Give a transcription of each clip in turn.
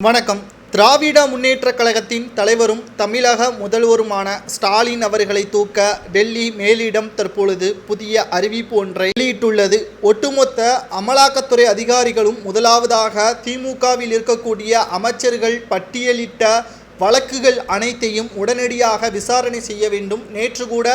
வணக்கம். திராவிட முன்னேற்றக் கழகத்தின் தலைவரும் தமிழக முதல்வருமான ஸ்டாலின் அவர்களை தூக்க டெல்லி மேலிடம் தற்பொழுது புதிய அறிவிப்பு ஒன்றை வெளியிட்டுள்ளது. ஒட்டுமொத்த அமலாக்கத்துறை அதிகாரிகளும் முதலாவதாக திமுகவில் இருக்கக்கூடிய அமைச்சர்கள் பட்டியலிட்ட வழக்குகள் அனைத்தையும் உடனடியாக விசாரணை செய்ய வேண்டும். நேற்று கூட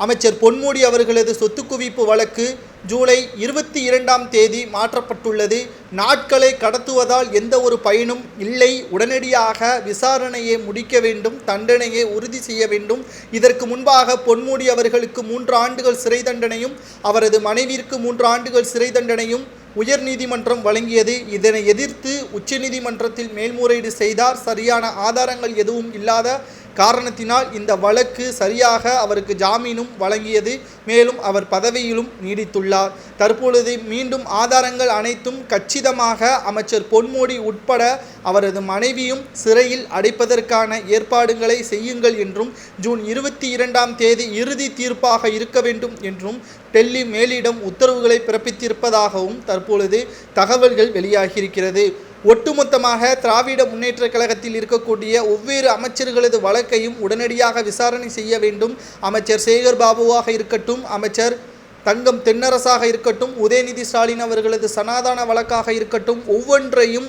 அமைச்சர் பொன்முடி அவர்களது சொத்து குவிப்பு வழக்கு ஜூலை 22ஆம் தேதி மாற்றப்பட்டுள்ளது. நாட்களை கடத்துவதால் எந்த ஒரு பயனும் இல்லை. உடனடியாக விசாரணையை முடிக்க வேண்டும், தண்டனையை உறுதி செய்ய வேண்டும். இதற்கு முன்பாக பொன்முடி அவர்களுக்கு 3 ஆண்டுகள் சிறை தண்டனையும் அவரது மனைவிற்கு 3 ஆண்டுகள் சிறை தண்டனையும் உயர்நீதிமன்றம் வழங்கியது. இதனை எதிர்த்து உச்சநீதிமன்றத்தில் மேல்முறையீடு செய்தார். சரியான ஆதாரங்கள் எதுவும் இல்லாத காரணத்தினால் இந்த வழக்கு சரியாக அவருக்கு ஜாமீனும் வழங்கியது. மேலும் அவர் பதவியிலும் நீடித்துள்ளார். தற்பொழுது மீண்டும் ஆதாரங்கள் அனைத்தும் கச்சிதமாக அமைச்சர் பொன்முடி உட்பட அவரது மனைவியும் சிறையில் அடைப்பதற்கான ஏற்பாடுகளை செய்யுங்கள் என்றும் ஜூன் 22ஆம் தேதி இறுதி தீர்ப்பாக இருக்க வேண்டும் என்றும் டெல்லி மேலிடம் உத்தரவுகளை பிறப்பித்திருப்பதாகவும் தற்பொழுது தகவல்கள் வெளியாகியிருக்கிறது. ஒட்டுமொத்தமாக திராவிட முன்னேற்றக் கழகத்தில் இருக்கக்கூடிய ஒவ்வொரு அமைச்சர்களது வழக்கையும் உடனடியாக விசாரணை செய்ய வேண்டும். அமைச்சர் சேகர் பாபுவாக இருக்கட்டும், அமைச்சர் தங்கம் தென்னரசாக இருக்கட்டும், உதயநிதி ஸ்டாலின் அவர்களது சனாதன வழக்காக இருக்கட்டும், ஒவ்வொன்றையும்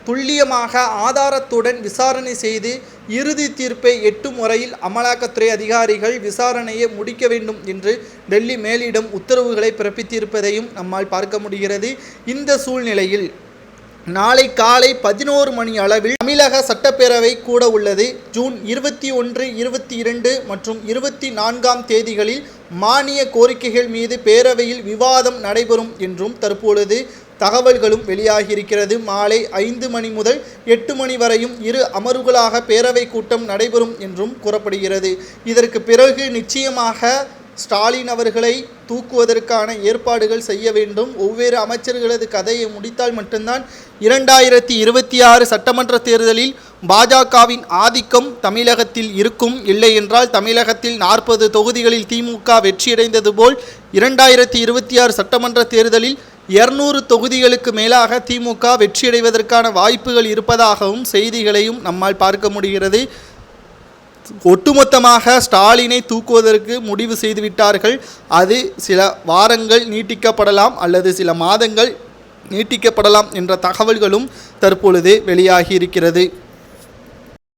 துல்லியமாக ஆதாரத்துடன் விசாரணை செய்து இறுதி தீர்ப்பை எட்டும் முறையில் அமலாக்கத்துறை அதிகாரிகள் விசாரணையை முடிக்க வேண்டும் என்று டெல்லி மேலிடம் உத்தரவுகளை பிறப்பித்திருப்பதையும் நம்மால் பார்க்க முடிகிறது. இந்த சூழ்நிலையில் நாளை காலை 11 மணி அளவில் தமிழக சட்டப்பேரவை கூட உள்ளது. ஜூன் 21, 22 மற்றும் 24ஆம் தேதிகளில் மானிய கோரிக்கைகள் மீது பேரவையில் விவாதம் நடைபெறும் என்றும் தற்பொழுது தகவல்களும் வெளியாகியிருக்கிறது. மாலை 5 மணி முதல் 8 மணி வரையும் 2 அமர்வுகளாக பேரவை கூட்டம் நடைபெறும் என்றும் கூறப்படுகிறது. இதற்கு பிறகு நிச்சயமாக ஸ்டாலின் அவர்களை தூக்குவதற்கான ஏற்பாடுகள் செய்ய வேண்டும். ஒவ்வொரு அமைச்சர்களது கதையை முடித்தால் மட்டும்தான் 2026 சட்டமன்ற தேர்தலில் பாஜகவின் ஆதிக்கம் தமிழகத்தில் இருக்கும். இல்லை என்றால் தமிழகத்தில் 40 தொகுதிகளில் திமுக வெற்றியடைந்தது போல் 2026 சட்டமன்ற தேர்தலில் 200 தொகுதிகளுக்கு மேலாக திமுக வெற்றியடைவதற்கான வாய்ப்புகள் இருப்பதாகவும் செய்திகளையும் நம்மால் பார்க்க முடிகிறது. ஒட்டுமொத்தமாக ஸ்டாலினை தூக்குவதற்கு முடிவு செய்துவிட்டார்கள். அது சில வாரங்கள் நீட்டிக்கப்படலாம் அல்லது சில மாதங்கள் நீட்டிக்கப்படலாம் என்ற தகவல்களும் தற்பொழுது வெளியாகி இருக்கிறது.